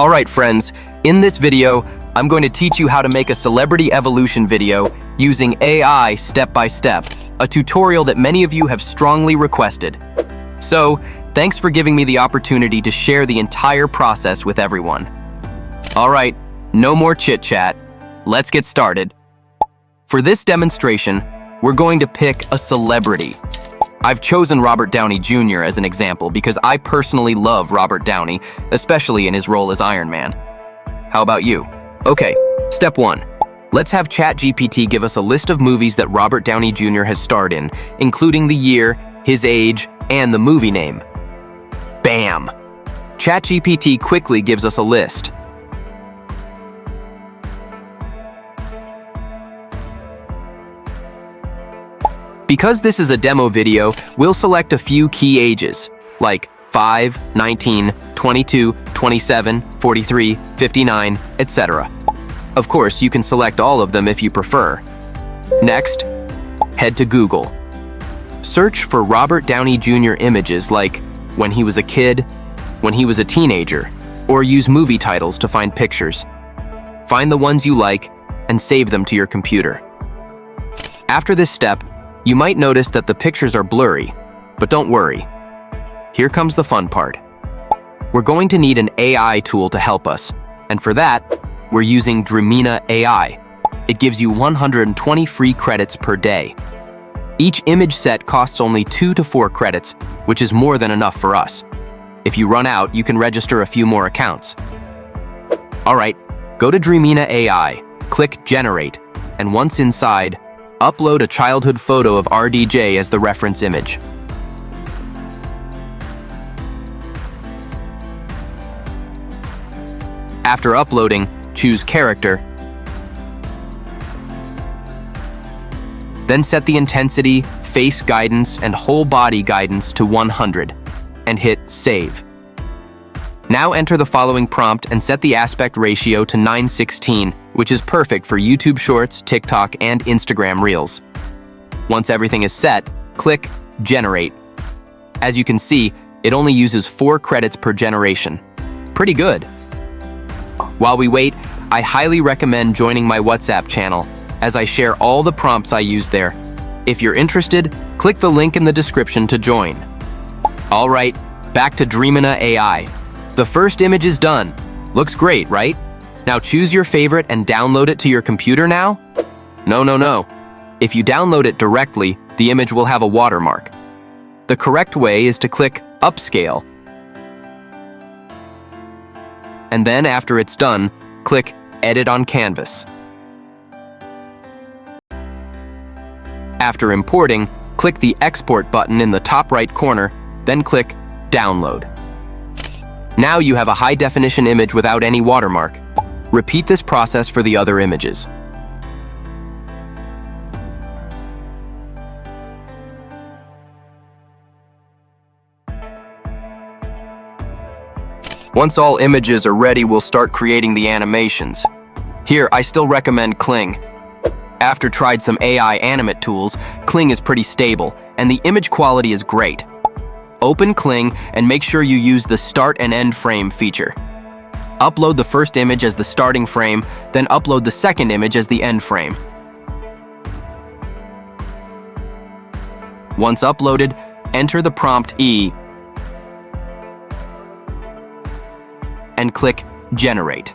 Alright friends, in this video, I'm going to teach you how to make a celebrity evolution video using AI step by step, a tutorial that many of you have strongly requested. So, thanks for giving me the opportunity to share the entire process with everyone. Alright, no more chit-chat. Let's get started. For this demonstration, we're going to pick a celebrity. I've chosen Robert Downey Jr. as an example because I personally love Robert Downey, especially in his role as Iron Man. How about you? Okay, step 1. Let's have ChatGPT give us a list of movies that Robert Downey Jr. has starred in, including the year, his age, and the movie name. Bam! ChatGPT quickly gives us a list. Because this is a demo video, we'll select a few key ages, like 5, 19, 22, 27, 43, 59, etc. Of course, you can select all of them if you prefer. Next, head to Google. Search for Robert Downey Jr. images like when he was a kid, when he was a teenager, or use movie titles to find pictures. Find the ones you like and save them to your computer. After this step, you might notice that the pictures are blurry, but don't worry. Here comes the fun part. We're going to need an AI tool to help us, and for that, we're using Dreamina AI. It gives you 120 free credits per day. Each image set costs only 2 to 4 credits, which is more than enough for us. If you run out, you can register a few more accounts. Alright, go to Dreamina AI, click Generate, and once inside, upload a childhood photo of RDJ as the reference image. After uploading, choose Character. Then set the intensity, face guidance, and whole body guidance to 100, and hit Save. Now enter the following prompt and set the aspect ratio to 9:16, which is perfect for YouTube Shorts, TikTok, and Instagram Reels. Once everything is set, click Generate. As you can see, it only uses 4 credits per generation. Pretty good. While we wait, I highly recommend joining my WhatsApp channel, as I share all the prompts I use there. If you're interested, click the link in the description to join. Alright, back to Dreamina AI. The first image is done. Looks great, right? Now choose your favorite and download it to your computer now? No. If you download it directly, the image will have a watermark. The correct way is to click Upscale. And then after it's done, click Edit on Canvas. After importing, click the Export button in the top right corner, then click Download. Now you have a high-definition image without any watermark. Repeat this process for the other images. Once all images are ready, we'll start creating the animations. Here, I still recommend Kling. After tried some AI animate tools, Kling is pretty stable, and the image quality is great. Open Kling and make sure you use the Start and End Frame feature. Upload the first image as the starting frame, then upload the second image as the end frame. Once uploaded, enter the prompt E and click Generate.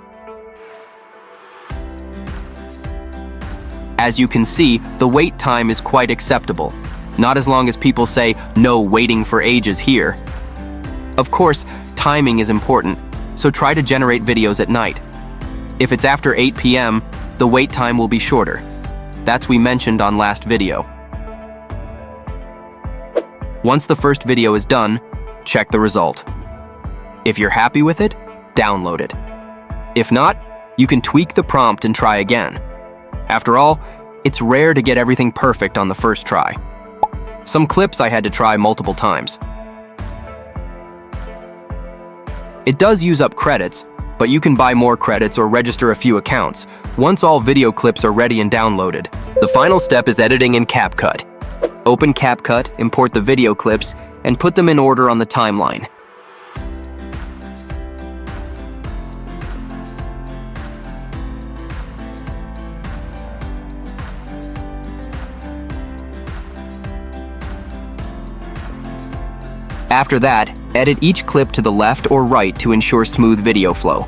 As you can see, the wait time is quite acceptable. Not as long as people say, "No waiting for ages here." Of course, timing is important, so try to generate videos at night. If it's after 8 p.m., the wait time will be shorter. That's we mentioned on last video. Once the first video is done, check the result. If you're happy with it, download it. If not, you can tweak the prompt and try again. After all, it's rare to get everything perfect on the first try. Some clips I had to try multiple times. It does use up credits, but you can buy more credits or register a few accounts once all video clips are ready and downloaded. The final step is editing in CapCut. Open CapCut, import the video clips, and put them in order on the timeline. After that, edit each clip to the left or right to ensure smooth video flow.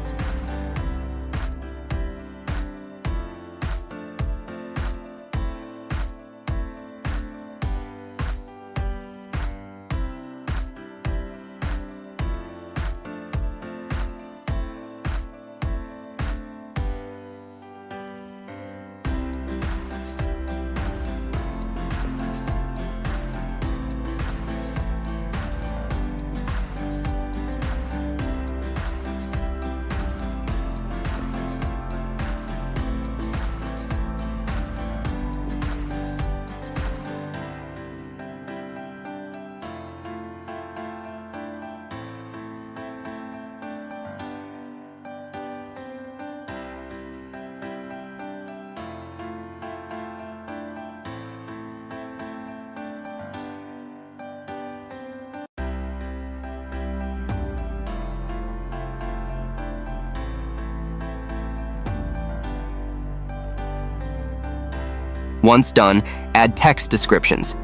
Once done, add text descriptions.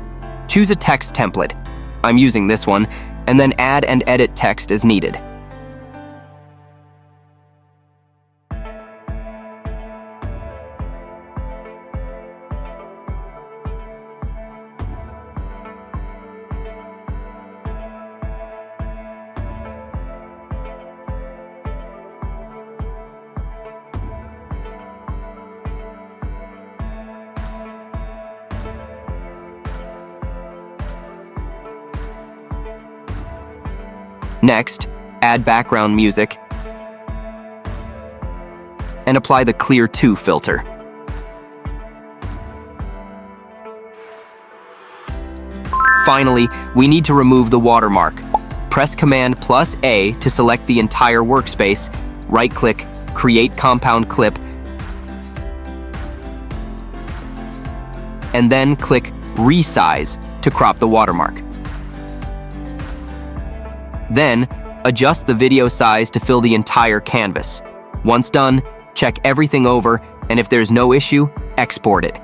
Choose a text template. I'm using this one, and then add and edit text as needed. Next, add background music and apply the Clear 2 filter. Finally, we need to remove the watermark. Press Command plus A to select the entire workspace, right-click, create compound clip, and then click Resize to crop the watermark. Then, adjust the video size to fill the entire canvas. Once done, check everything over, and if there's no issue, export it.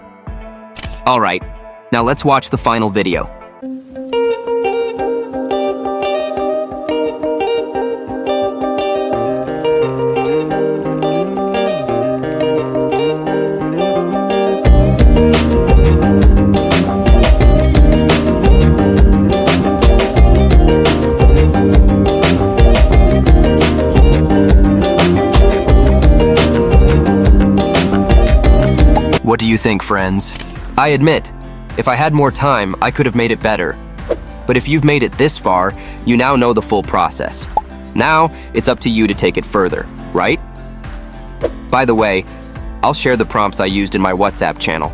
Alright, now let's watch the final video. What do you think, friends? I admit, if I had more time, I could have made it better. But if you've made it this far, you now know the full process. Now, it's up to you to take it further, right? By the way, I'll share the prompts I used in my WhatsApp channel.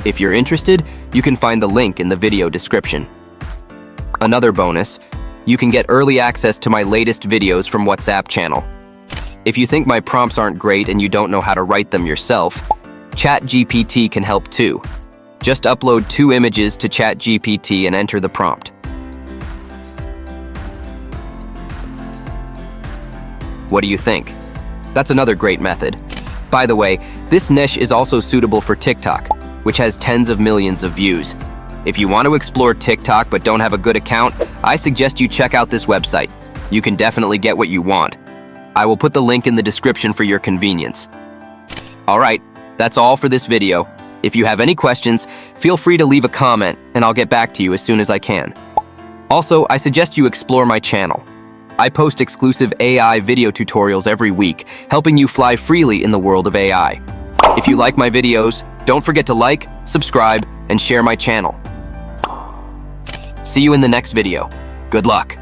If you're interested, you can find the link in the video description. Another bonus, you can get early access to my latest videos from WhatsApp channel. If you think my prompts aren't great and you don't know how to write them yourself, ChatGPT can help too. Just upload 2 images to ChatGPT and enter the prompt. What do you think? That's another great method. By the way, this niche is also suitable for TikTok, which has tens of millions of views. If you want to explore TikTok but don't have a good account, I suggest you check out this website. You can definitely get what you want. I will put the link in the description for your convenience. Alright, that's all for this video. If you have any questions, feel free to leave a comment and I'll get back to you as soon as I can. Also, I suggest you explore my channel. I post exclusive AI video tutorials every week, helping you fly freely in the world of AI. If you like my videos, don't forget to like, subscribe, and share my channel. See you in the next video. Good luck.